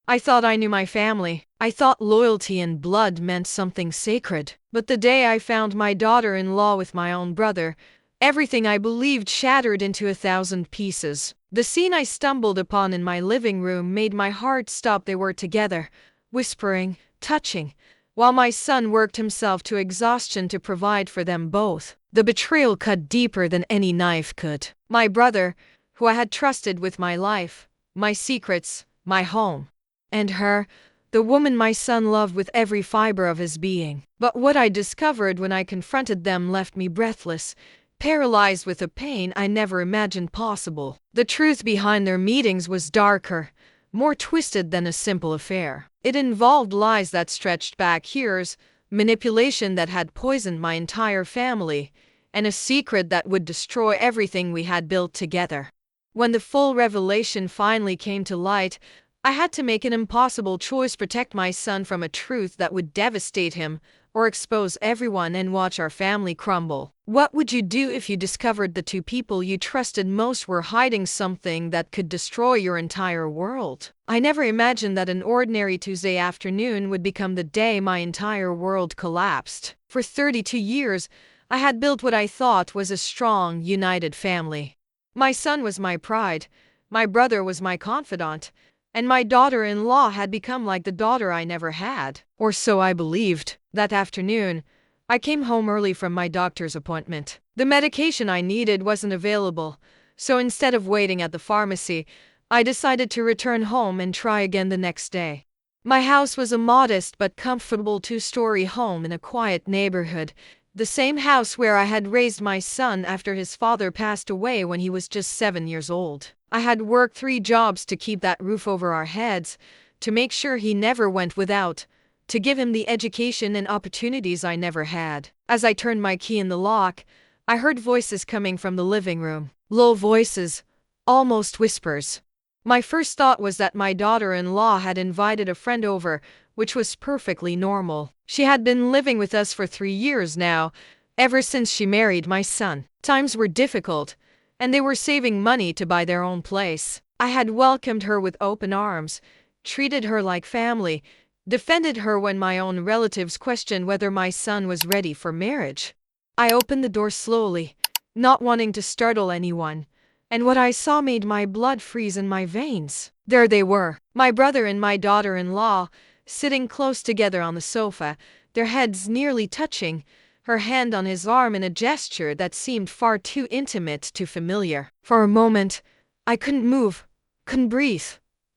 I thought I knew my family. I thought loyalty and blood meant something sacred. But the day I found my daughter-in-law with my own brother, everything I believed shattered into 1,000 pieces. The scene I stumbled upon in my living room made my heart stop. They were together, whispering, touching, while my son worked himself to exhaustion to provide for them both. The betrayal cut deeper than any knife could. My brother, who I had trusted with my life, my secrets, my home. And her, the woman my son loved with every fiber of his being. But what I discovered when I confronted them left me breathless, paralyzed with a pain I never imagined possible. The truth behind their meetings was darker, more twisted than a simple affair. It involved lies that stretched back years, manipulation that had poisoned my entire family, and a secret that would destroy everything we had built together. When the full revelation finally came to light, I had to make an impossible choice: protect my son from a truth that would devastate him, or expose everyone and watch our family crumble. What would you do if you discovered the two people you trusted most were hiding something that could destroy your entire world? I never imagined that an ordinary Tuesday afternoon would become the day my entire world collapsed. For 32 years, I had built what I thought was a strong, united family. My son was my pride, my brother was my confidant, and my daughter-in-law had become like the daughter I never had. Or so I believed. That afternoon, I came home early from my doctor's appointment. The medication I needed wasn't available, so instead of waiting at the pharmacy, I decided to return home and try again the next day. My house was a modest but comfortable 2-story home in a quiet neighborhood, the same house where I had raised my son after his father passed away when he was just 7 years old. I had worked 3 jobs to keep that roof over our heads, to make sure he never went without, to give him the education and opportunities I never had. As I turned my key in the lock, I heard voices coming from the living room. Low voices, almost whispers. My first thought was that my daughter-in-law had invited a friend over, which was perfectly normal. She had been living with us for 3 years now, ever since she married my son. Times were difficult, and they were saving money to buy their own place. I had welcomed her with open arms, treated her like family, defended her when my own relatives questioned whether my son was ready for marriage. I opened the door slowly, not wanting to startle anyone, and what I saw made my blood freeze in my veins. There they were, my brother and my daughter-in-law, sitting close together on the sofa, their heads nearly touching, her hand on his arm in a gesture that seemed far too intimate to familiar. For a moment, I couldn't move, couldn't breathe,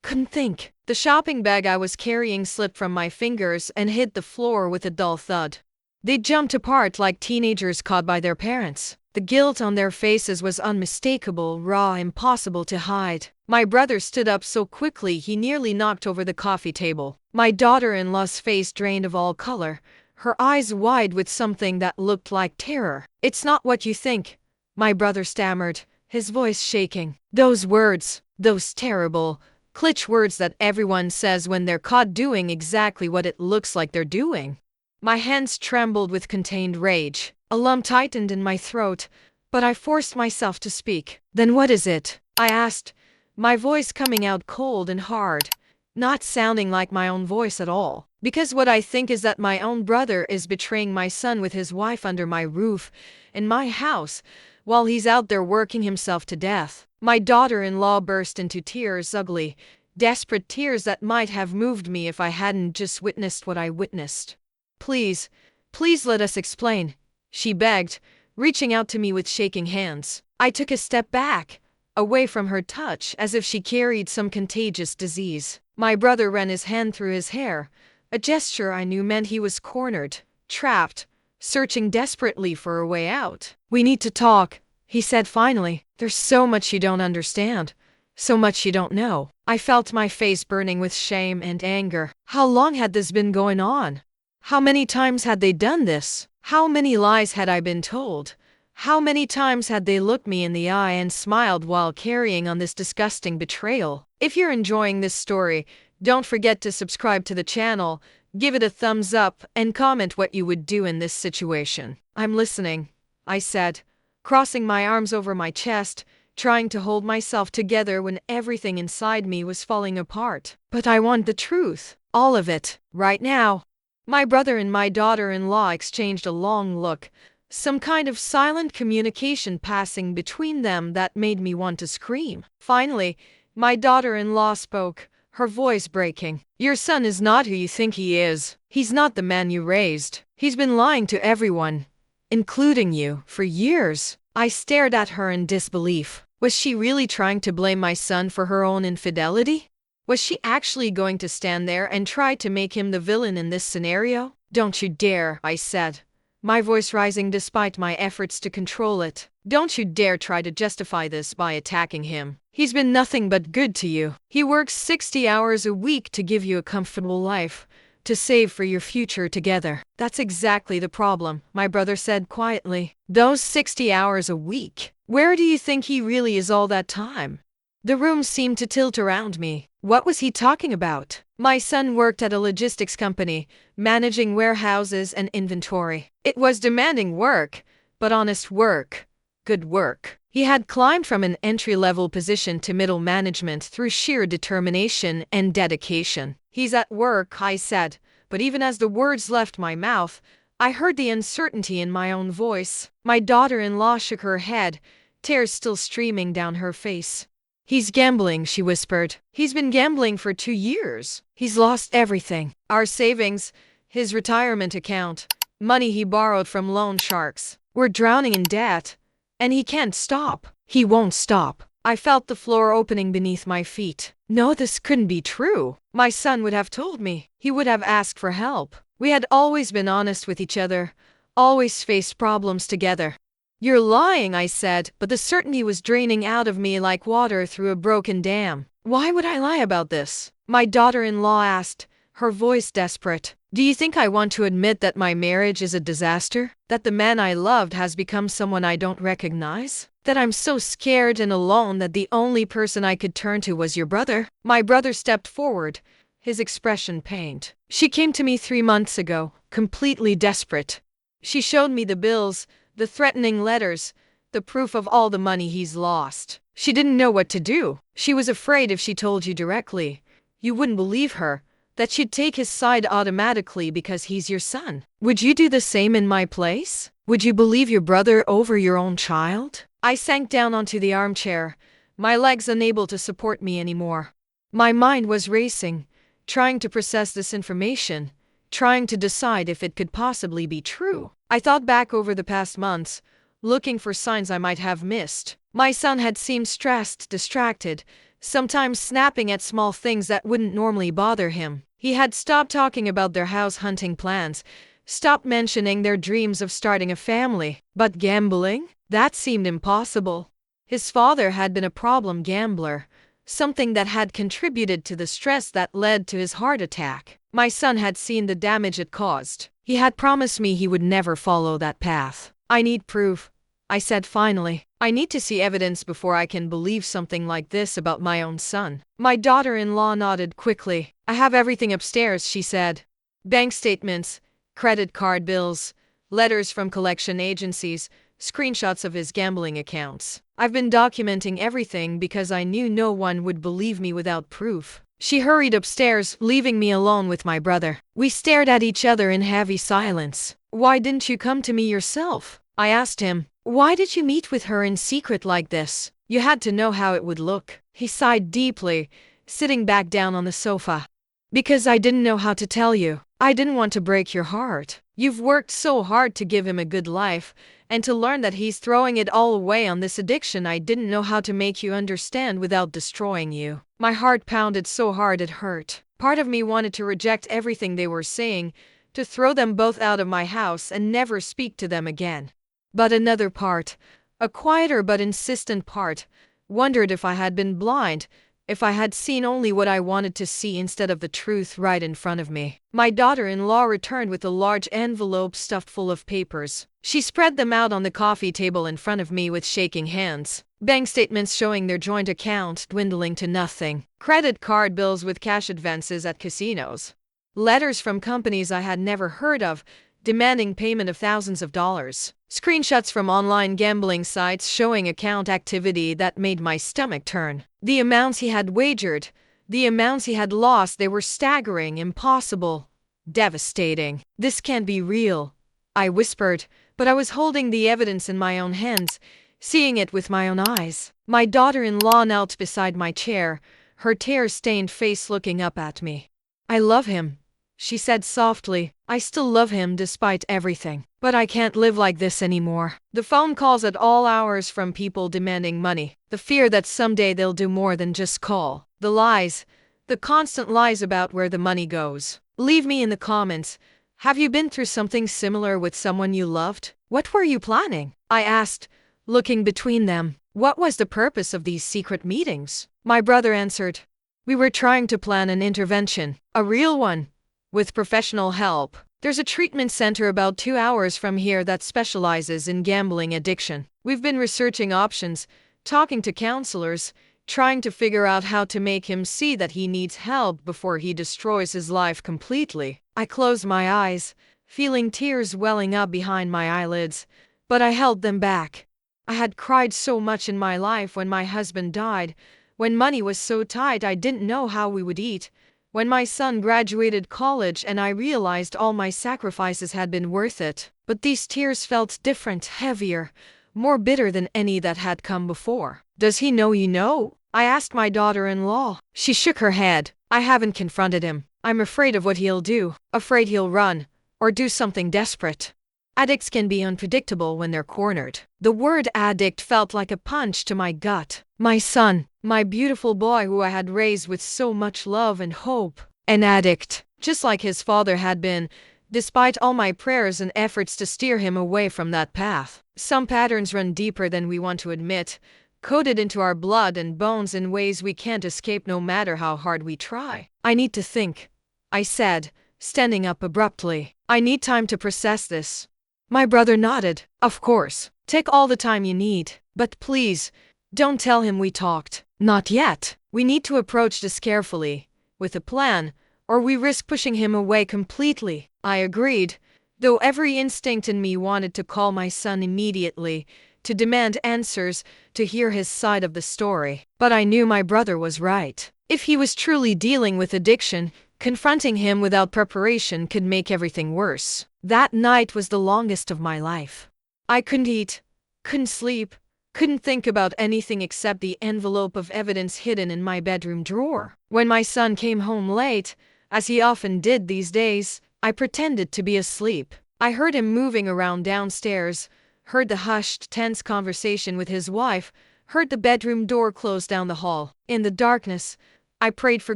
couldn't think. The shopping bag I was carrying slipped from my fingers and hit the floor with a dull thud. They jumped apart like teenagers caught by their parents. The guilt on their faces was unmistakable, raw, impossible to hide. My brother stood up so quickly he nearly knocked over the coffee table. My daughter-in-law's face drained of all color, her eyes wide with something that looked like terror. "It's not what you think," my brother stammered, his voice shaking. Those words, those terrible, cliché words that everyone says when they're caught doing exactly what it looks like they're doing. My hands trembled with contained rage. A lump tightened in my throat, but I forced myself to speak. "Then what is it?" I asked, my voice coming out cold and hard, not sounding like my own voice at all. "Because what I think is that my own brother is betraying my son with his wife under my roof, in my house, while he's out there working himself to death." My daughter-in-law burst into tears, ugly, desperate tears that might have moved me if I hadn't just witnessed what I witnessed. "Please, please let us explain," she begged, reaching out to me with shaking hands. I took a step back, away from her touch, as if she carried some contagious disease. My brother ran his hand through his hair, a gesture I knew meant he was cornered, trapped, searching desperately for a way out. "We need to talk," he said finally. "There's so much you don't understand, so much you don't know." I felt my face burning with shame and anger. How long had this been going on? How many times had they done this? How many lies had I been told? How many times had they looked me in the eye and smiled while carrying on this disgusting betrayal? If you're enjoying this story, don't forget to subscribe to the channel, give it a thumbs up, and comment what you would do in this situation. "I'm listening," I said, crossing my arms over my chest, trying to hold myself together when everything inside me was falling apart. But I want the truth. All of it. Right now. My brother and my daughter-in-law exchanged a long look, some kind of silent communication passing between them that made me want to scream. Finally, my daughter-in-law spoke, her voice breaking. Your son is not who you think he is. He's not the man you raised. He's been lying to everyone, including you, for years. I stared at her in disbelief. Was she really trying to blame my son for her own infidelity? Was she actually going to stand there and try to make him the villain in this scenario? Don't you dare, I said, my voice rising despite my efforts to control it. Don't you dare try to justify this by attacking him. He's been nothing but good to you. He works 60 hours a week to give you a comfortable life, to save for your future together. That's exactly the problem, my brother said quietly. Those 60 hours a week. Where do you think he really is all that time? The room seemed to tilt around me. What was he talking about? My son worked at a logistics company, managing warehouses and inventory. It was demanding work, but honest work. Good work. He had climbed from an entry-level position to middle management through sheer determination and dedication. He's at work, I said, but even as the words left my mouth, I heard the uncertainty in my own voice. My daughter-in-law shook her head, tears still streaming down her face. He's gambling, she whispered. He's been gambling for 2 years. He's lost everything. Our savings, his retirement account, money he borrowed from loan sharks. We're drowning in debt. And he can't stop. He won't stop. I felt the floor opening beneath my feet. No, this couldn't be true. My son would have told me. He would have asked for help. We had always been honest with each other, always faced problems together. You're lying, I said, but the certainty was draining out of me like water through a broken dam. Why would I lie about this? My daughter-in-law asked, her voice desperate. Do you think I want to admit that my marriage is a disaster? That the man I loved has become someone I don't recognize? That I'm so scared and alone that the only person I could turn to was your brother? My brother stepped forward, his expression pained. She came to me 3 months ago, completely desperate. She showed me the bills, the threatening letters, the proof of all the money he's lost. She didn't know what to do. She was afraid if she told you directly, you wouldn't believe her, that she'd take his side automatically because he's your son. Would you do the same in my place? Would you believe your brother over your own child? I sank down onto the armchair, my legs unable to support me anymore. My mind was racing, trying to process this information, trying to decide if it could possibly be true. I thought back over the past months, looking for signs I might have missed. My son had seemed stressed, distracted, sometimes snapping at small things that wouldn't normally bother him. He had stopped talking about their house hunting plans, stopped mentioning their dreams of starting a family. But gambling? That seemed impossible. His father had been a problem gambler, something that had contributed to the stress that led to his heart attack. My son had seen the damage it caused. He had promised me he would never follow that path. I need proof, I said finally. I need to see evidence before I can believe something like this about my own son. My daughter-in-law nodded quickly. I have everything upstairs, she said. Bank statements, credit card bills, letters from collection agencies, screenshots of his gambling accounts. I've been documenting everything because I knew no one would believe me without proof. She hurried upstairs, leaving me alone with my brother. We stared at each other in heavy silence. Why didn't you come to me yourself? I asked him. Why did you meet with her in secret like this? You had to know how it would look. He sighed deeply, sitting back down on the sofa. Because I didn't know how to tell you. I didn't want to break your heart. You've worked so hard to give him a good life, and to learn that he's throwing it all away on this addiction. I didn't know how to make you understand without destroying you. My heart pounded so hard it hurt. Part of me wanted to reject everything they were saying, to throw them both out of my house and never speak to them again. But another part, a quieter but insistent part, wondered if I had been blind, if I had seen only what I wanted to see instead of the truth right in front of me. My daughter-in-law returned with a large envelope stuffed full of papers. She spread them out on the coffee table in front of me with shaking hands. Bank statements showing their joint account dwindling to nothing. Credit card bills with cash advances at casinos. Letters from companies I had never heard of, demanding payment of thousands of dollars. Screenshots from online gambling sites showing account activity that made my stomach turn. The amounts he had wagered, the amounts he had lost, they were staggering, impossible, devastating. "This can't be real," I whispered, but I was holding the evidence in my own hands, seeing it with my own eyes. My daughter-in-law knelt beside my chair, her tear-stained face looking up at me. "I love him," she said softly. "I still love him despite everything. But I can't live like this anymore." The phone calls at all hours from people demanding money. The fear that someday they'll do more than just call. The lies. The constant lies about where the money goes. Leave me in the comments. Have you been through something similar with someone you loved? What were you planning? I asked, looking between them. What was the purpose of these secret meetings? My brother answered, "We were trying to plan an intervention. A real one. With professional help. There's a treatment center about 2 hours from here that specializes in gambling addiction. We've been researching options, talking to counselors, trying to figure out how to make him see that he needs help before he destroys his life completely." I closed my eyes, feeling tears welling up behind my eyelids, but I held them back. I had cried so much in my life when my husband died, when money was so tight I didn't know how we would eat, when my son graduated college and I realized all my sacrifices had been worth it. But these tears felt different, heavier, more bitter than any that had come before. "Does he know you know?" I asked my daughter-in-law. She shook her head. "I haven't confronted him. I'm afraid of what he'll do, afraid he'll run, or do something desperate." Addicts can be unpredictable when they're cornered. The word addict felt like a punch to my gut. My son, my beautiful boy who I had raised with so much love and hope, an addict, just like his father had been, despite all my prayers and efforts to steer him away from that path. Some patterns run deeper than we want to admit, coded into our blood and bones in ways we can't escape no matter how hard we try. "I need to think," I said, standing up abruptly. "I need time to process this." My brother nodded. "Of course. Take all the time you need. But please, don't tell him we talked. Not yet. We need to approach this carefully, with a plan, or we risk pushing him away completely." I agreed, though every instinct in me wanted to call my son immediately, to demand answers, to hear his side of the story. But I knew my brother was right. If he was truly dealing with addiction, confronting him without preparation could make everything worse. That night was the longest of my life. I couldn't eat, couldn't sleep, couldn't think about anything except the envelope of evidence hidden in my bedroom drawer. When my son came home late, as he often did these days, I pretended to be asleep. I heard him moving around downstairs, heard the hushed, tense conversation with his wife, heard the bedroom door close down the hall. In the darkness, I prayed for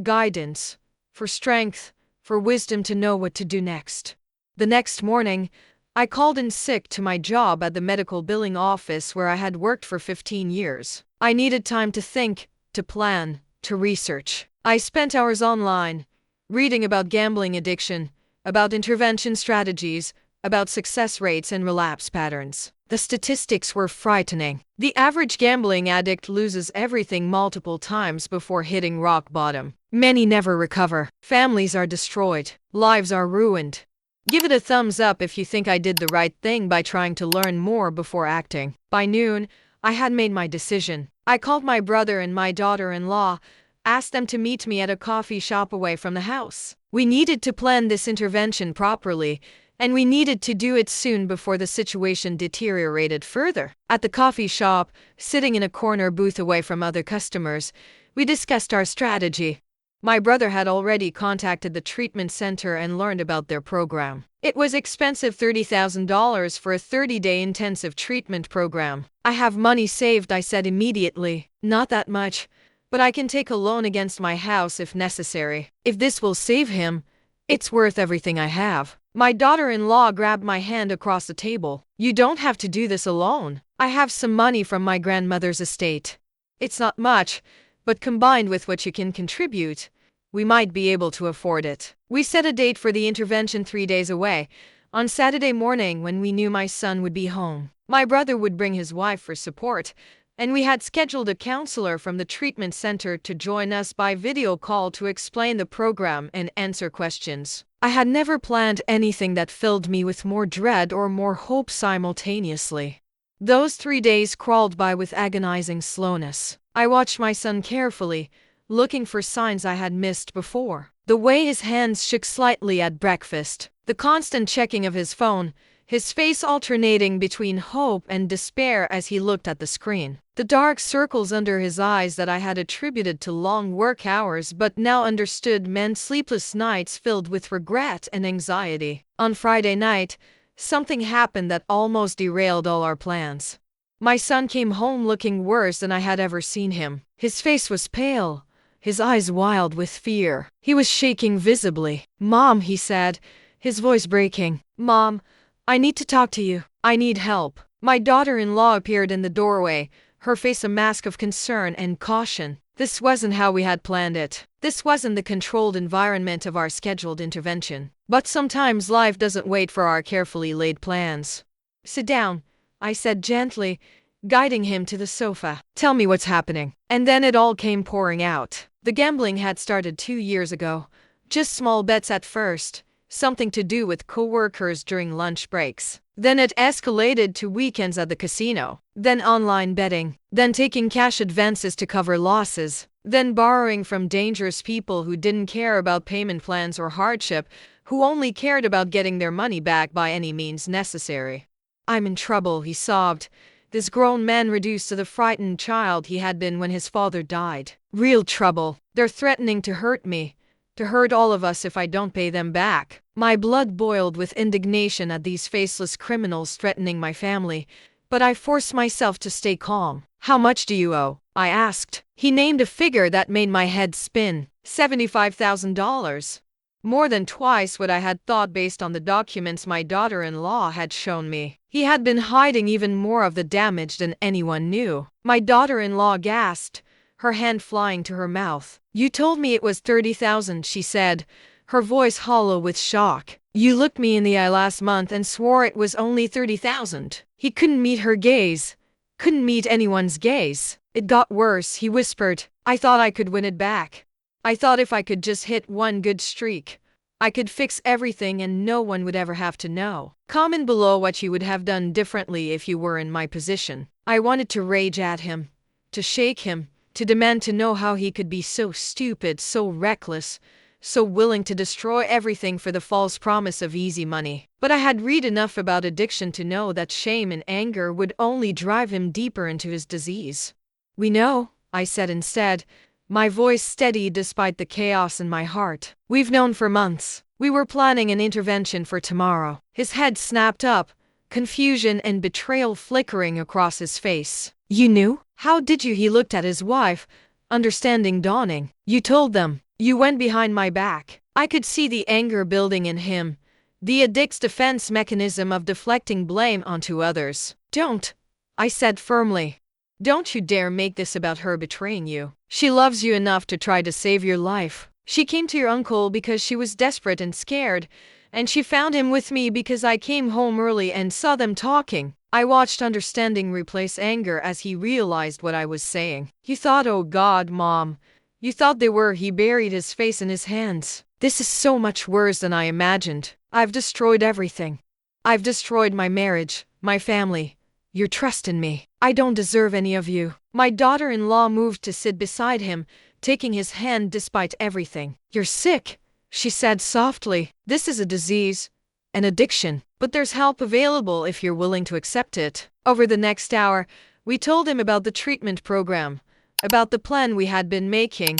guidance, for strength, for wisdom to know what to do next. The next morning, I called in sick to my job at the medical billing office where I had worked for 15 years. I needed time to think, to plan, to research. I spent hours online, reading about gambling addiction, about intervention strategies, about success rates and relapse patterns. The statistics were frightening. The average gambling addict loses everything multiple times before hitting rock bottom. Many never recover. Families are destroyed. Lives are ruined. Give it a thumbs up if you think I did the right thing by trying to learn more before acting. By noon, I had made my decision. I called my brother and my daughter-in-law, asked them to meet me at a coffee shop away from the house. We needed to plan this intervention properly, and we needed to do it soon before the situation deteriorated further. At the coffee shop, sitting in a corner booth away from other customers, we discussed our strategy. My brother had already contacted the treatment center and learned about their program. It was expensive, $30,000 for a 30-day intensive treatment program. "I have money saved," I said immediately. "Not that much, but I can take a loan against my house if necessary. If this will save him, it's worth everything I have." My daughter-in-law grabbed my hand across the table. "You don't have to do this alone. I have some money from my grandmother's estate. It's not much, but combined with what you can contribute, we might be able to afford it." We set a date for the intervention 3 days away, on Saturday morning when we knew my son would be home. My brother would bring his wife for support. and we had scheduled a counselor from the treatment center to join us by video call to explain the program and answer questions. I had never planned anything that filled me with more dread or more hope simultaneously. Those 3 days crawled by with agonizing slowness. I watched my son carefully, looking for signs I had missed before. The way his hands shook slightly at breakfast, the constant checking of his phone, his face alternating between hope and despair as he looked at the screen. The dark circles under his eyes that I had attributed to long work hours but now understood meant sleepless nights filled with regret and anxiety. On Friday night, something happened that almost derailed all our plans. My son came home looking worse than I had ever seen him. His face was pale, his eyes wild with fear. He was shaking visibly. "Mom," he said, his voice breaking. "Mom, I need to talk to you. I need help." My daughter-in-law appeared in the doorway, her face a mask of concern and caution. This wasn't how we had planned it. This wasn't the controlled environment of our scheduled intervention. But sometimes life doesn't wait for our carefully laid plans. "Sit down," I said gently, guiding him to the sofa. "Tell me what's happening." And then it all came pouring out. The gambling had started 2 years ago. Just small bets at first, something to do with coworkers during lunch breaks. Then it escalated to weekends at the casino. Then online betting. Then taking cash advances to cover losses. Then borrowing from dangerous people who didn't care about payment plans or hardship, who only cared about getting their money back by any means necessary. "I'm in trouble," he sobbed, this grown man reduced to the frightened child he had been when his father died. "Real trouble. They're threatening to hurt me, to hurt all of us if I don't pay them back." My blood boiled with indignation at these faceless criminals threatening my family, but I forced myself to stay calm. "How much do you owe?" I asked. He named a figure that made my head spin. $75,000. More than twice what I had thought based on the documents my daughter-in-law had shown me. He had been hiding even more of the damage than anyone knew. My daughter-in-law gasped, her hand flying to her mouth. "You told me it was 30,000, she said, her voice hollow with shock. "You looked me in the eye last month and swore it was only 30,000. He couldn't meet her gaze. Couldn't meet anyone's gaze. It got worse, he whispered. I thought I could win it back. I thought if I could just hit one good streak, I could fix everything and no one would ever have to know. Comment below what you would have done differently if you were in my position. I wanted to rage at him, to shake him, to demand to know how he could be so stupid, so reckless, so willing to destroy everything for the false promise of easy money. But I had read enough about addiction to know that shame and anger would only drive him deeper into his disease. "We know," I said instead, my voice steady despite the chaos in my heart. "We've known for months. We were planning an intervention for tomorrow." His head snapped up, confusion and betrayal flickering across his face. "You knew? How did you?" He looked at his wife, understanding dawning. "You told them. You went behind my back." I could see the anger building in him, the addict's defense mechanism of deflecting blame onto others. "Don't," I said firmly. "Don't you dare make this about her betraying you. She loves you enough to try to save your life. She came to your uncle because she was desperate and scared, and she found him with me because I came home early and saw them talking." I watched understanding replace anger as he realized what I was saying. "You thought, oh God, Mom, you thought they were." He buried his face in his hands. "This is so much worse than I imagined. I've destroyed everything. I've destroyed my marriage, my family, your trust in me. I don't deserve any of you." My daughter-in-law moved to sit beside him, taking his hand despite everything. "You're sick," she said softly. "This is a disease, an addiction, but there's help available if you're willing to accept it." Over the next hour, we told him about the treatment program, about the plan we had been making,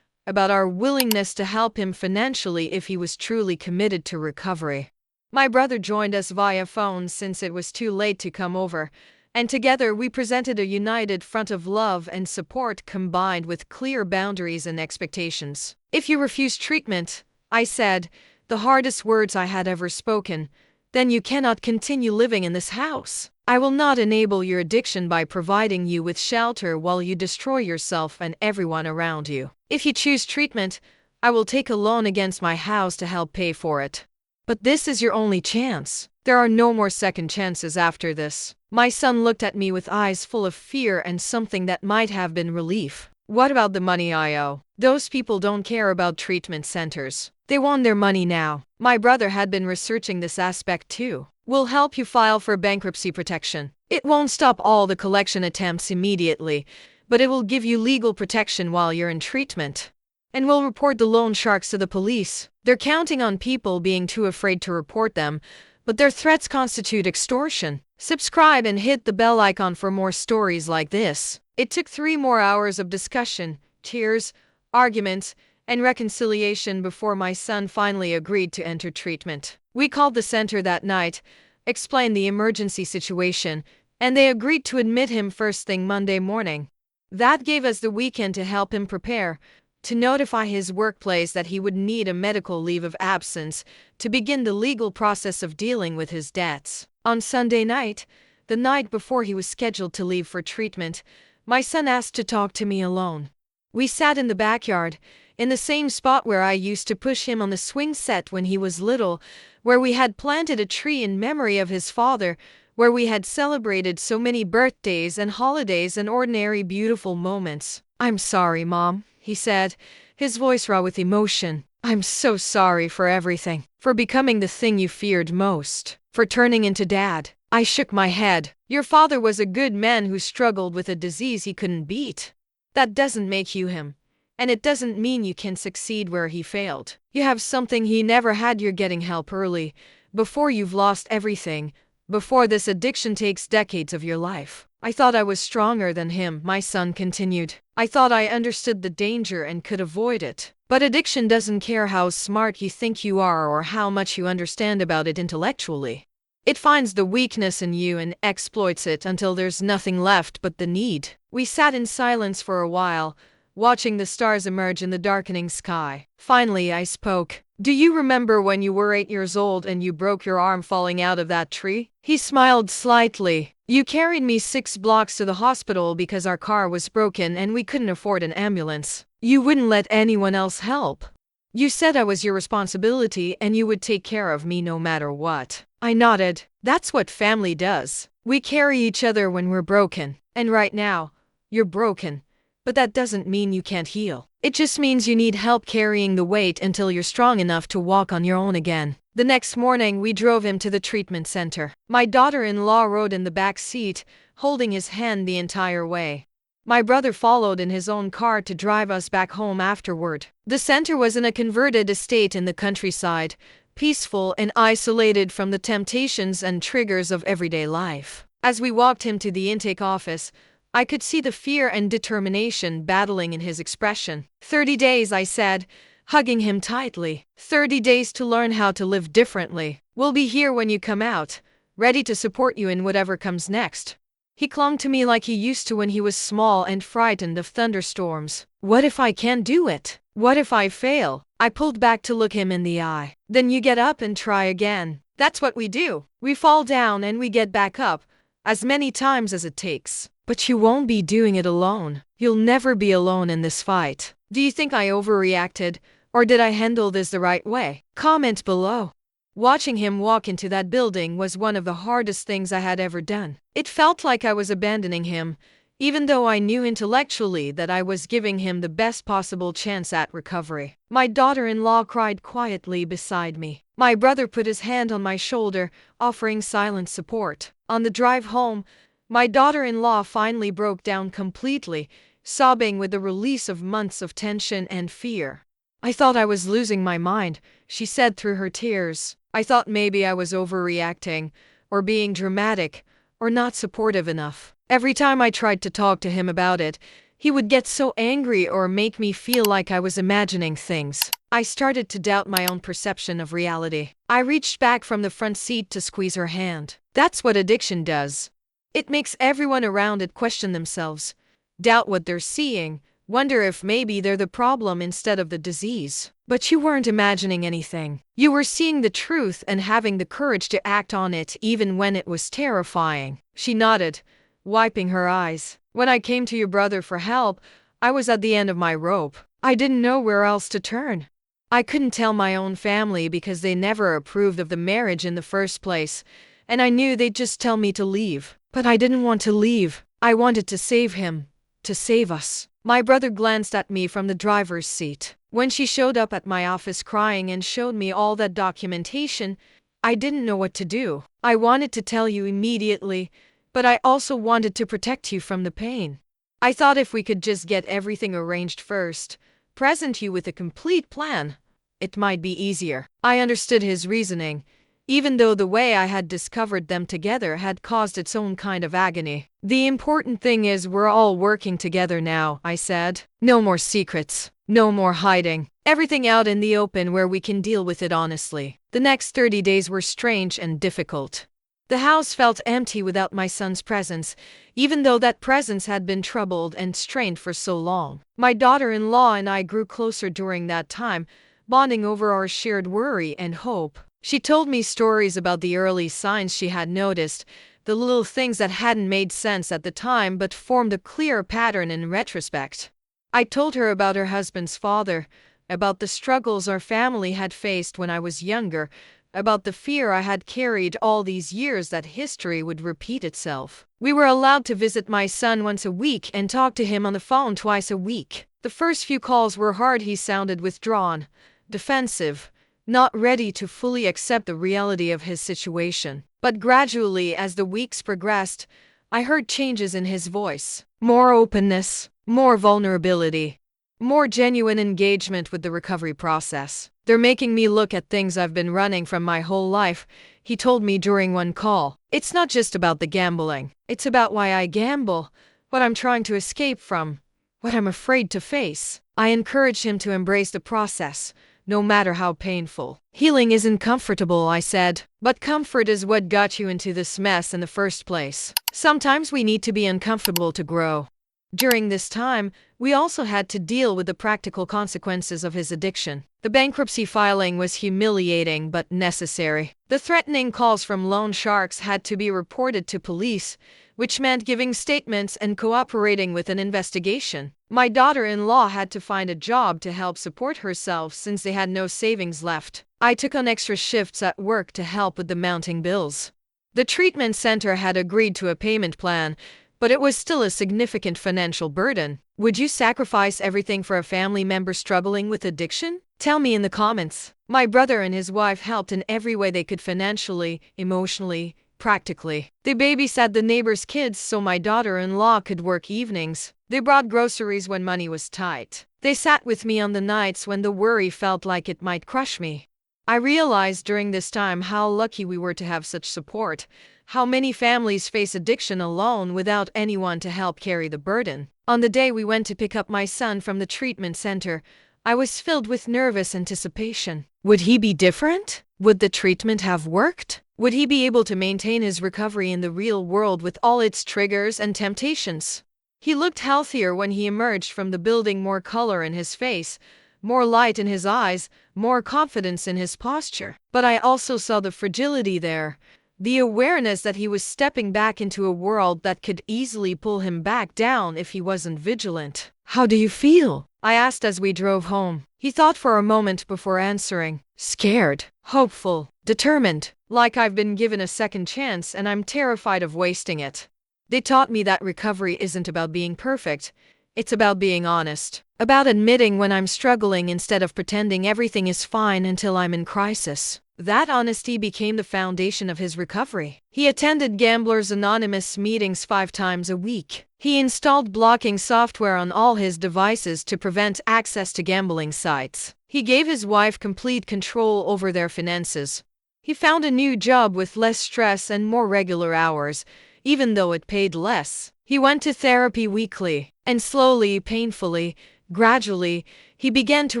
about our willingness to help him financially if he was truly committed to recovery. My brother joined us via phone since it was too late to come over, and together we presented a united front of love and support combined with clear boundaries and expectations. "If you refuse treatment," I said, the hardest words I had ever spoken, "then you cannot continue living in this house. I will not enable your addiction by providing you with shelter while you destroy yourself and everyone around you. If you choose treatment, I will take a loan against my house to help pay for it. But this is your only chance. There are no more second chances after this. My son looked at me with eyes full of fear and something that might have been relief. What about the money I owe? Those people don't care about treatment centers. They want their money now. My brother had been researching this aspect too. We'll help you file for bankruptcy protection. It won't stop all the collection attempts immediately, but it will give you legal protection while you're in treatment. And we'll report the loan sharks to the police. They're counting on people being too afraid to report them, but their threats constitute extortion. Subscribe and hit the bell icon for more stories like this. It took 3 more hours of discussion, tears, arguments, and reconciliation before my son finally agreed to enter treatment. We called the center that night, explained the emergency situation, and they agreed to admit him first thing Monday morning. That gave us the weekend to help him prepare, to notify his workplace that he would need a medical leave of absence to begin the legal process of dealing with his debts. On Sunday night, the night before he was scheduled to leave for treatment, my son asked to talk to me alone. We sat in the backyard, in the same spot where I used to push him on the swing set when he was little, where we had planted a tree in memory of his father, where we had celebrated so many birthdays and holidays and ordinary beautiful moments. "I'm sorry, Mom," he said, his voice raw with emotion. "I'm so sorry for everything, for becoming the thing you feared most, for turning into Dad." I shook my head. "Your father was a good man who struggled with a disease he couldn't beat. That doesn't make you him. And it doesn't mean you can succeed where he failed. You have something he never had. You're getting help early, before you've lost everything, before this addiction takes decades of your life." I thought I was stronger than him, my son continued. I thought I understood the danger and could avoid it. But addiction doesn't care how smart you think you are or how much you understand about it intellectually. It finds the weakness in you and exploits it until there's nothing left but the need. We sat in silence for a while, watching the stars emerge in the darkening sky. Finally, I spoke. "Do you remember when you were 8 years old and you broke your arm falling out of that tree?" He smiled slightly. "You carried me 6 blocks to the hospital because our car was broken and we couldn't afford an ambulance. You wouldn't let anyone else help. You said I was your responsibility and you would take care of me no matter what." I nodded. "That's what family does. We carry each other when we're broken. And right now, you're broken. But that doesn't mean you can't heal. It just means you need help carrying the weight until you're strong enough to walk on your own again." The next morning, we drove him to the treatment center. My daughter-in-law rode in the back seat, holding his hand the entire way. My brother followed in his own car to drive us back home afterward. The center was in a converted estate in the countryside, peaceful and isolated from the temptations and triggers of everyday life. As we walked him to the intake office, I could see the fear and determination battling in his expression. 30 days, I said, hugging him tightly. 30 days to learn how to live differently. We'll be here when you come out, ready to support you in whatever comes next. He clung to me like he used to when he was small and frightened of thunderstorms. What if I can't do it? What if I fail? I pulled back to look him in the eye. Then you get up and try again. That's what we do. We fall down and we get back up, as many times as it takes. But you won't be doing it alone. You'll never be alone in this fight. Do you think I overreacted, or did I handle this the right way? Comment below. Watching him walk into that building was one of the hardest things I had ever done. It felt like I was abandoning him, even though I knew intellectually that I was giving him the best possible chance at recovery. My daughter-in-law cried quietly beside me. My brother put his hand on my shoulder, offering silent support. On the drive home, my daughter-in-law finally broke down completely, sobbing with the release of months of tension and fear. "I thought I was losing my mind," she said through her tears. "I thought maybe I was overreacting, or being dramatic, or not supportive enough. Every time I tried to talk to him about it, he would get so angry or make me feel like I was imagining things." I started to doubt my own perception of reality. I reached back from the front seat to squeeze her hand. That's what addiction does. It makes everyone around it question themselves, doubt what they're seeing, wonder if maybe they're the problem instead of the disease. But you weren't imagining anything. You were seeing the truth and having the courage to act on it even when it was terrifying. She nodded, wiping her eyes. "When I came to your brother for help, I was at the end of my rope. I didn't know where else to turn. I couldn't tell my own family because they never approved of the marriage in the first place, and I knew they'd just tell me to leave. But I didn't want to leave. I wanted to save him. To save us. My brother glanced at me from the driver's seat. When she showed up at my office crying and showed me all that documentation, I didn't know what to do. I wanted to tell you immediately, but I also wanted to protect you from the pain. I thought if we could just get everything arranged first, present you with a complete plan, it might be easier. I understood his reasoning, even though the way I had discovered them together had caused its own kind of agony. The important thing is we're all working together now, I said. No more secrets. No more hiding. Everything out in the open where we can deal with it honestly. The next 30 days were strange and difficult. The house felt empty without my son's presence, even though that presence had been troubled and strained for so long. My daughter-in-law and I grew closer during that time, bonding over our shared worry and hope. She told me stories about the early signs she had noticed, the little things that hadn't made sense at the time but formed a clear pattern in retrospect. I told her about her husband's father, about the struggles our family had faced when I was younger, about the fear I had carried all these years that history would repeat itself. We were allowed to visit my son once a week and talk to him on the phone twice a week. The first few calls were hard. He sounded withdrawn, defensive, not ready to fully accept the reality of his situation. But gradually, as the weeks progressed, I heard changes in his voice. More openness, more vulnerability, more genuine engagement with the recovery process. They're making me look at things I've been running from my whole life, he told me during one call. It's not just about the gambling. It's about why I gamble, what I'm trying to escape from, what I'm afraid to face. I encouraged him to embrace the process, no matter how painful. Healing isn't comfortable, I said, but comfort is what got you into this mess in the first place. Sometimes we need to be uncomfortable to grow. During this time, we also had to deal with the practical consequences of his addiction. The bankruptcy filing was humiliating but necessary. The threatening calls from loan sharks had to be reported to police, which meant giving statements and cooperating with an investigation. My daughter-in-law had to find a job to help support herself since they had no savings left. I took on extra shifts at work to help with the mounting bills. The treatment center had agreed to a payment plan, but it was still a significant financial burden. Would you sacrifice everything for a family member struggling with addiction? Tell me in the comments. My brother and his wife helped in every way they could financially, emotionally, practically. They babysat the neighbors' kids so my daughter-in-law could work evenings. They brought groceries when money was tight. They sat with me on the nights when the worry felt like it might crush me. I realized during this time how lucky we were to have such support, how many families face addiction alone without anyone to help carry the burden. On the day we went to pick up my son from the treatment center, I was filled with nervous anticipation. Would he be different? Would the treatment have worked? Would he be able to maintain his recovery in the real world with all its triggers and temptations? He looked healthier when he emerged from the building, more color in his face, more light in his eyes, more confidence in his posture. But I also saw the fragility there, the awareness that he was stepping back into a world that could easily pull him back down if he wasn't vigilant. How do you feel? I asked as we drove home. He thought for a moment before answering. Scared, hopeful, determined, like I've been given a second chance and I'm terrified of wasting it. They taught me that recovery isn't about being perfect. It's about being honest, about admitting when I'm struggling instead of pretending everything is fine until I'm in crisis. That honesty became the foundation of his recovery. He attended Gamblers Anonymous meetings 5 times a week. He installed blocking software on all his devices to prevent access to gambling sites. He gave his wife complete control over their finances. He found a new job with less stress and more regular hours, even though it paid less. He went to therapy weekly, and slowly, painfully, gradually, he began to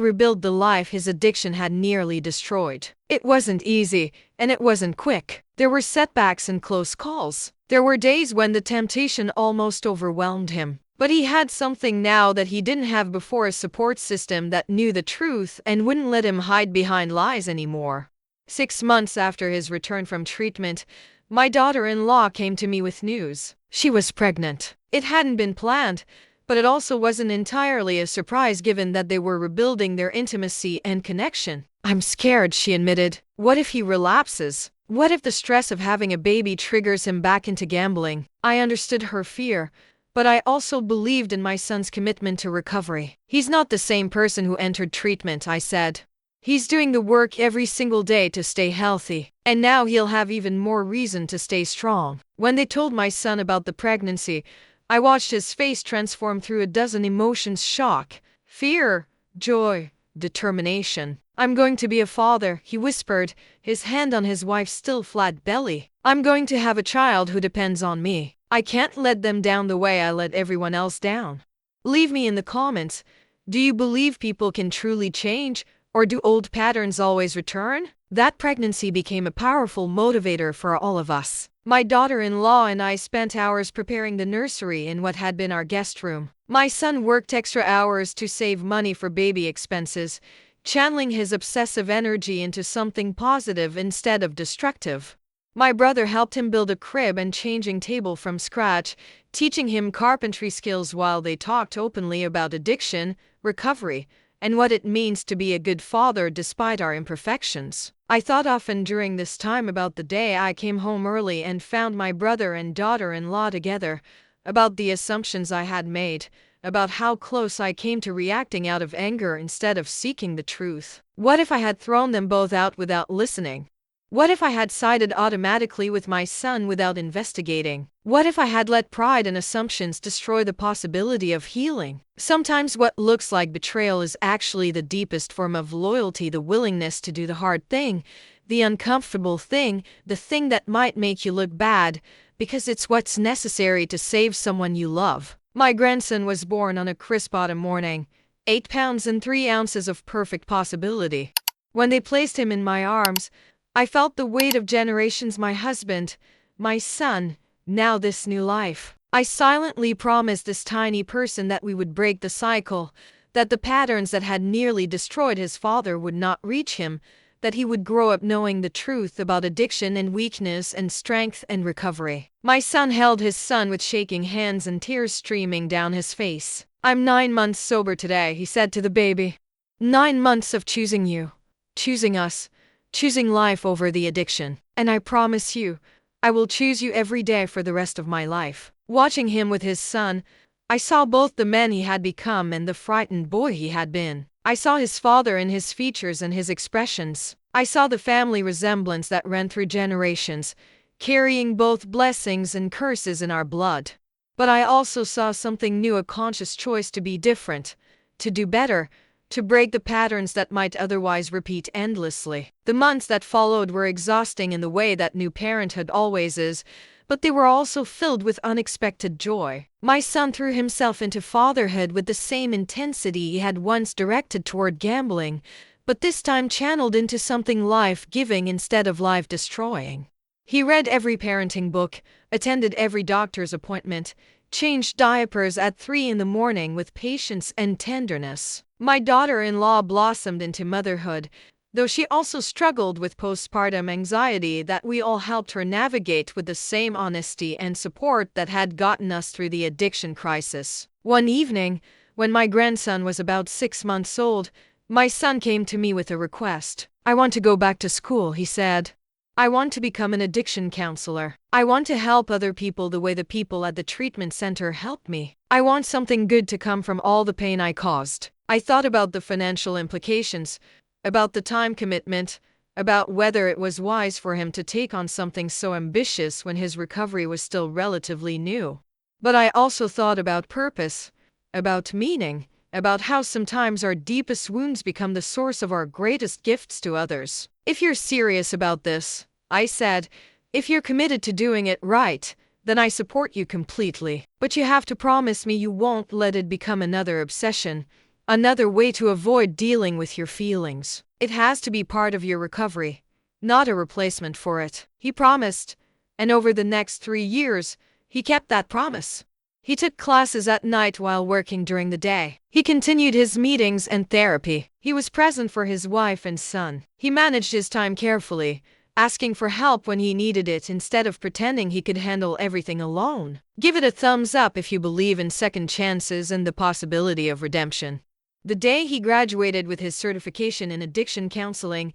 rebuild the life his addiction had nearly destroyed. It wasn't easy, and it wasn't quick. There were setbacks and close calls. There were days when the temptation almost overwhelmed him. But he had something now that he didn't have before, a support system that knew the truth and wouldn't let him hide behind lies anymore. 6 months after his return from treatment, my daughter-in-law came to me with news. She was pregnant. It hadn't been planned, but it also wasn't entirely a surprise given that they were rebuilding their intimacy and connection. I'm scared, she admitted. What if he relapses? What if the stress of having a baby triggers him back into gambling? I understood her fear, but I also believed in my son's commitment to recovery. He's not the same person who entered treatment, I said. He's doing the work every single day to stay healthy, and now he'll have even more reason to stay strong. When they told my son about the pregnancy, I watched his face transform through a dozen emotions: shock, fear, joy, determination. I'm going to be a father, he whispered, his hand on his wife's still flat belly. I'm going to have a child who depends on me. I can't let them down the way I let everyone else down. Leave me in the comments. Do you believe people can truly change, or do old patterns always return? That pregnancy became a powerful motivator for all of us. My daughter-in-law and I spent hours preparing the nursery in what had been our guest room. My son worked extra hours to save money for baby expenses, channeling his obsessive energy into something positive instead of destructive. My brother helped him build a crib and changing table from scratch, teaching him carpentry skills while they talked openly about addiction, recovery, and what it means to be a good father despite our imperfections. I thought often during this time about the day I came home early and found my brother and daughter-in-law together, about the assumptions I had made, about how close I came to reacting out of anger instead of seeking the truth. What if I had thrown them both out without listening? What if I had sided automatically with my son without investigating? What if I had let pride and assumptions destroy the possibility of healing? Sometimes what looks like betrayal is actually the deepest form of loyalty, the willingness to do the hard thing, the uncomfortable thing, the thing that might make you look bad, because it's what's necessary to save someone you love. My grandson was born on a crisp autumn morning, 8 pounds and 3 ounces of perfect possibility. When they placed him in my arms, I felt the weight of generations: my husband, my son, now this new life. I silently promised this tiny person that we would break the cycle, that the patterns that had nearly destroyed his father would not reach him, that he would grow up knowing the truth about addiction and weakness and strength and recovery. My son held his son with shaking hands and tears streaming down his face. I'm 9 months sober today, he said to the baby. 9 months of choosing you, choosing us, choosing life over the addiction. And I promise you, I will choose you every day for the rest of my life. Watching him with his son, I saw both the man he had become and the frightened boy he had been. I saw his father in his features and his expressions. I saw the family resemblance that ran through generations, carrying both blessings and curses in our blood. But I also saw something new: a conscious choice to be different, to do better, to break the patterns that might otherwise repeat endlessly. The months that followed were exhausting in the way that new parenthood always is, but they were also filled with unexpected joy. My son threw himself into fatherhood with the same intensity he had once directed toward gambling, but this time channeled into something life-giving instead of life-destroying. He read every parenting book, attended every doctor's appointment, changed diapers at 3 in the morning with patience and tenderness. My daughter-in-law blossomed into motherhood, though she also struggled with postpartum anxiety that we all helped her navigate with the same honesty and support that had gotten us through the addiction crisis. One evening, when my grandson was about 6 months old, my son came to me with a request. I want to go back to school, he said. I want to become an addiction counselor. I want to help other people the way the people at the treatment center helped me. I want something good to come from all the pain I caused. I thought about the financial implications, about the time commitment, about whether it was wise for him to take on something so ambitious when his recovery was still relatively new. But I also thought about purpose, about meaning, about how sometimes our deepest wounds become the source of our greatest gifts to others. If you're serious about this, I said, if you're committed to doing it right, then I support you completely. But you have to promise me you won't let it become another obsession, another way to avoid dealing with your feelings. It has to be part of your recovery, not a replacement for it. He promised, and over the next 3 years, he kept that promise. He took classes at night while working during the day. He continued his meetings and therapy. He was present for his wife and son. He managed his time carefully, asking for help when he needed it instead of pretending he could handle everything alone. Give it a thumbs up if you believe in second chances and the possibility of redemption. The day he graduated with his certification in addiction counseling,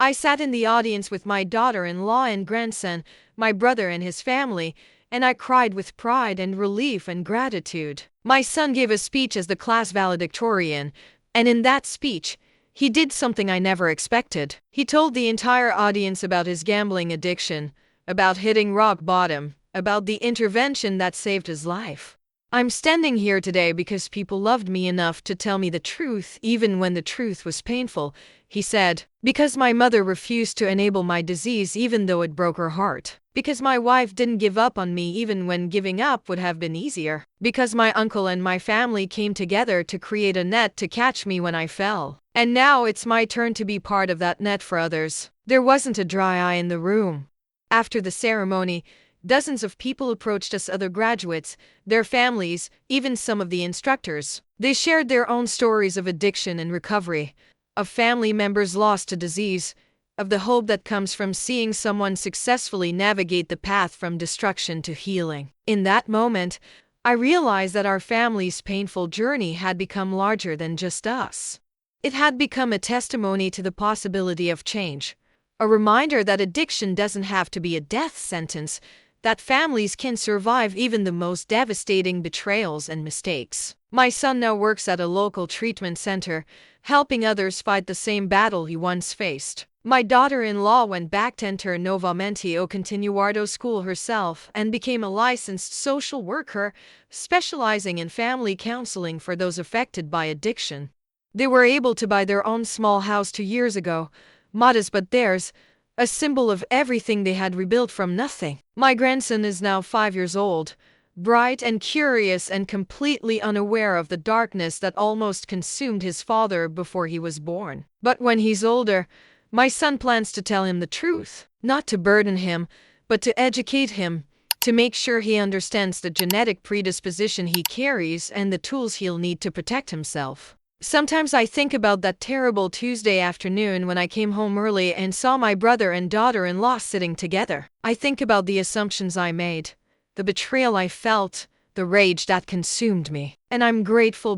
I sat in the audience with my daughter-in-law and grandson, my brother and his family, and I cried with pride and relief and gratitude. My son gave a speech as the class valedictorian, and in that speech, he did something I never expected. He told the entire audience about his gambling addiction, about hitting rock bottom, about the intervention that saved his life. I'm standing here today because people loved me enough to tell me the truth, even when the truth was painful, he said. Because my mother refused to enable my disease even though it broke her heart. Because my wife didn't give up on me even when giving up would have been easier. Because my uncle and my family came together to create a net to catch me when I fell. And now it's my turn to be part of that net for others. There wasn't a dry eye in the room. After the ceremony, dozens of people approached us, other graduates, their families, even some of the instructors. They shared their own stories of addiction and recovery, of family members lost to disease, of the hope that comes from seeing someone successfully navigate the path from destruction to healing. In that moment, I realized that our family's painful journey had become larger than just us. It had become a testimony to the possibility of change, a reminder that addiction doesn't have to be a death sentence, that families can survive even the most devastating betrayals and mistakes. My son now works at a local treatment center, helping others fight the same battle he once faced. My daughter-in-law went back to enter Novamente o Continuardo school herself and became a licensed social worker, specializing in family counseling for those affected by addiction. They were able to buy their own small house 2 years ago, modest but theirs, a symbol of everything they had rebuilt from nothing. My grandson is now 5 years old, bright and curious and completely unaware of the darkness that almost consumed his father before he was born. But when he's older, my son plans to tell him the truth, not to burden him, but to educate him, to make sure he understands the genetic predisposition he carries and the tools he'll need to protect himself. Sometimes I think about that terrible Tuesday afternoon when I came home early and saw my brother and daughter-in-law sitting together. I think about the assumptions I made, the betrayal I felt, the rage that consumed me. And I'm grateful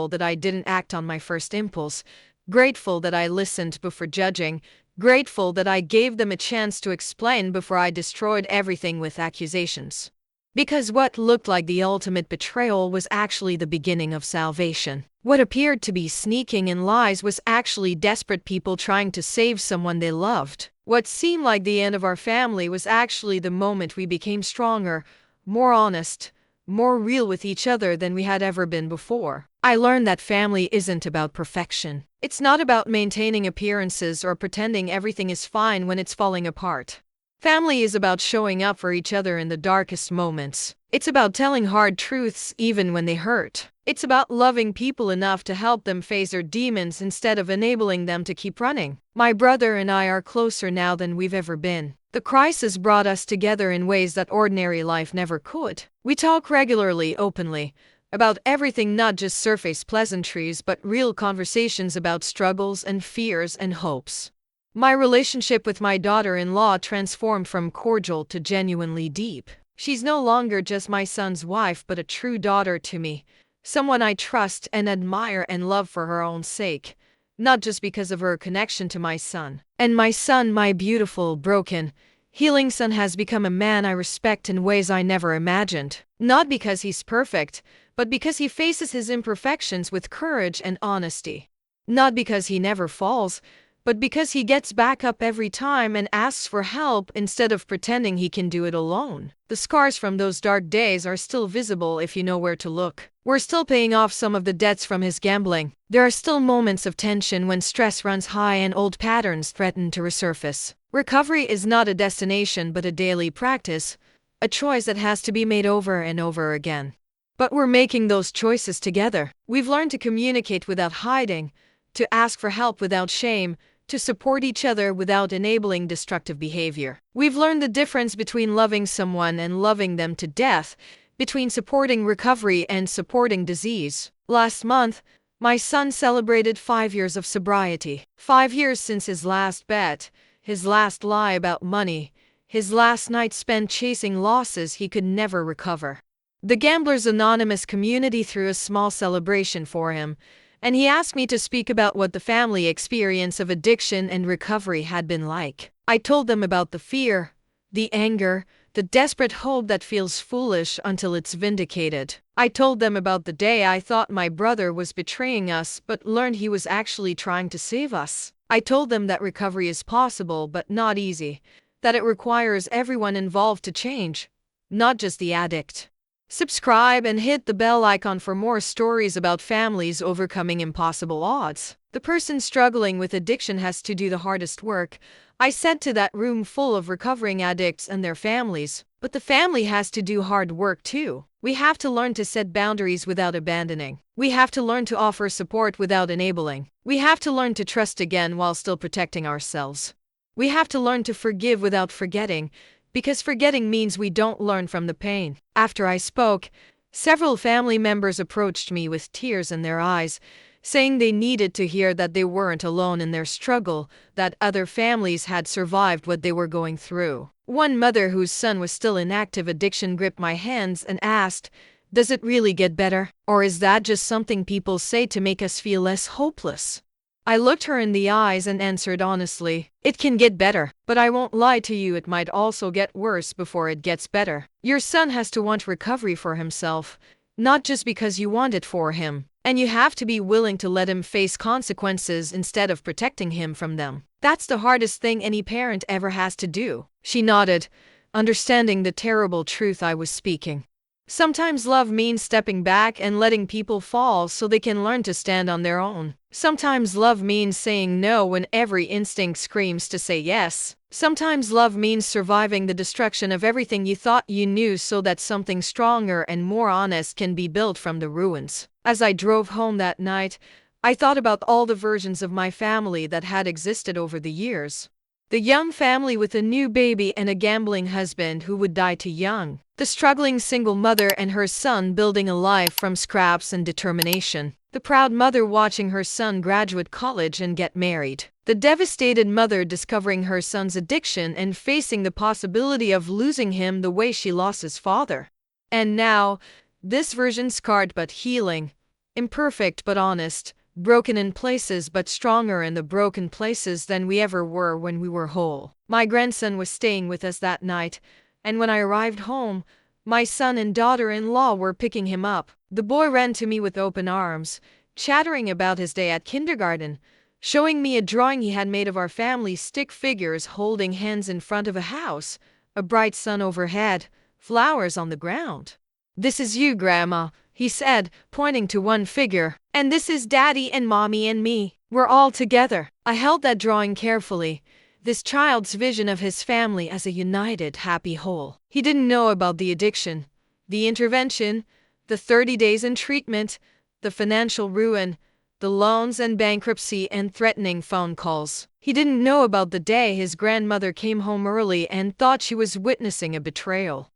that I didn't act on my first impulse, grateful that I listened before judging, grateful that I gave them a chance to explain before I destroyed everything with accusations. Because what looked like the ultimate betrayal was actually the beginning of salvation. What appeared to be sneaking in lies was actually desperate people trying to save someone they loved. What seemed like the end of our family was actually the moment we became stronger, more honest, more real with each other than we had ever been before. I learned that family isn't about perfection. It's not about maintaining appearances or pretending everything is fine when it's falling apart. Family is about showing up for each other in the darkest moments. It's about telling hard truths even when they hurt. It's about loving people enough to help them face their demons instead of enabling them to keep running. My brother and I are closer now than we've ever been. The crisis brought us together in ways that ordinary life never could. We talk regularly, openly, about everything, not just surface pleasantries, but real conversations about struggles and fears and hopes. My relationship with my daughter-in-law transformed from cordial to genuinely deep. She's no longer just my son's wife, but a true daughter to me, someone I trust and admire and love for her own sake, not just because of her connection to my son. And my son, my beautiful, broken, healing son, has become a man I respect in ways I never imagined. Not because he's perfect, but because he faces his imperfections with courage and honesty. Not because he never falls, but because he gets back up every time and asks for help instead of pretending he can do it alone. The scars from those dark days are still visible if you know where to look. We're still paying off some of the debts from his gambling. There are still moments of tension when stress runs high and old patterns threaten to resurface. Recovery is not a destination but a daily practice, a choice that has to be made over and over again. But we're making those choices together. We've learned to communicate without hiding, to ask for help without shame, to support each other without enabling destructive behavior. We've learned the difference between loving someone and loving them to death, between supporting recovery and supporting disease. Last month, my son celebrated 5 years of sobriety. 5 years since his last bet, his last lie about money, his last night spent chasing losses he could never recover. The Gamblers Anonymous community threw a small celebration for him, and he asked me to speak about what the family experience of addiction and recovery had been like. I told them about the fear, the anger, the desperate hope that feels foolish until it's vindicated. I told them about the day I thought my brother was betraying us but learned he was actually trying to save us. I told them that recovery is possible but not easy, that it requires everyone involved to change, not just the addict. Subscribe and hit the bell icon for more stories about families overcoming impossible odds. The person struggling with addiction has to do the hardest work, I said to that room full of recovering addicts and their families. But the family has to do hard work too. We have to learn to set boundaries without abandoning. We have to learn to offer support without enabling. We have to learn to trust again while still protecting ourselves. We have to learn to forgive without forgetting, because forgetting means we don't learn from the pain. After I spoke, several family members approached me with tears in their eyes, saying they needed to hear that they weren't alone in their struggle, that other families had survived what they were going through. One mother whose son was still in active addiction gripped my hands and asked, "Does it really get better? Or is that just something people say to make us feel less hopeless?" I looked her in the eyes and answered honestly, "It can get better, but I won't lie to you, it might also get worse before it gets better. Your son has to want recovery for himself, not just because you want it for him. And you have to be willing to let him face consequences instead of protecting him from them. That's the hardest thing any parent ever has to do." She nodded, understanding the terrible truth I was speaking. Sometimes love means stepping back and letting people fall so they can learn to stand on their own. Sometimes love means saying no when every instinct screams to say yes. Sometimes love means surviving the destruction of everything you thought you knew so that something stronger and more honest can be built from the ruins. As I drove home that night, I thought about all the versions of my family that had existed over the years. The young family with a new baby and a gambling husband who would die too young. The struggling single mother and her son building a life from scraps and determination. The proud mother watching her son graduate college and get married. The devastated mother discovering her son's addiction and facing the possibility of losing him the way she lost his father. And now, this version scarred but healing, imperfect but honest, broken in places but stronger in the broken places than we ever were when we were whole. My grandson was staying with us that night, and when I arrived home, my son and daughter-in-law were picking him up. The boy ran to me with open arms, chattering about his day at kindergarten, showing me a drawing he had made of our family stick figures holding hands in front of a house, a bright sun overhead, flowers on the ground. "This is you, Grandma," he said, pointing to one figure. "And this is Daddy and Mommy and me. We're all together." I held that drawing carefully, this child's vision of his family as a united, happy whole. He didn't know about the addiction, the intervention, the 30 days in treatment, the financial ruin, the loans and bankruptcy and threatening phone calls. He didn't know about the day his grandmother came home early and thought she was witnessing a betrayal.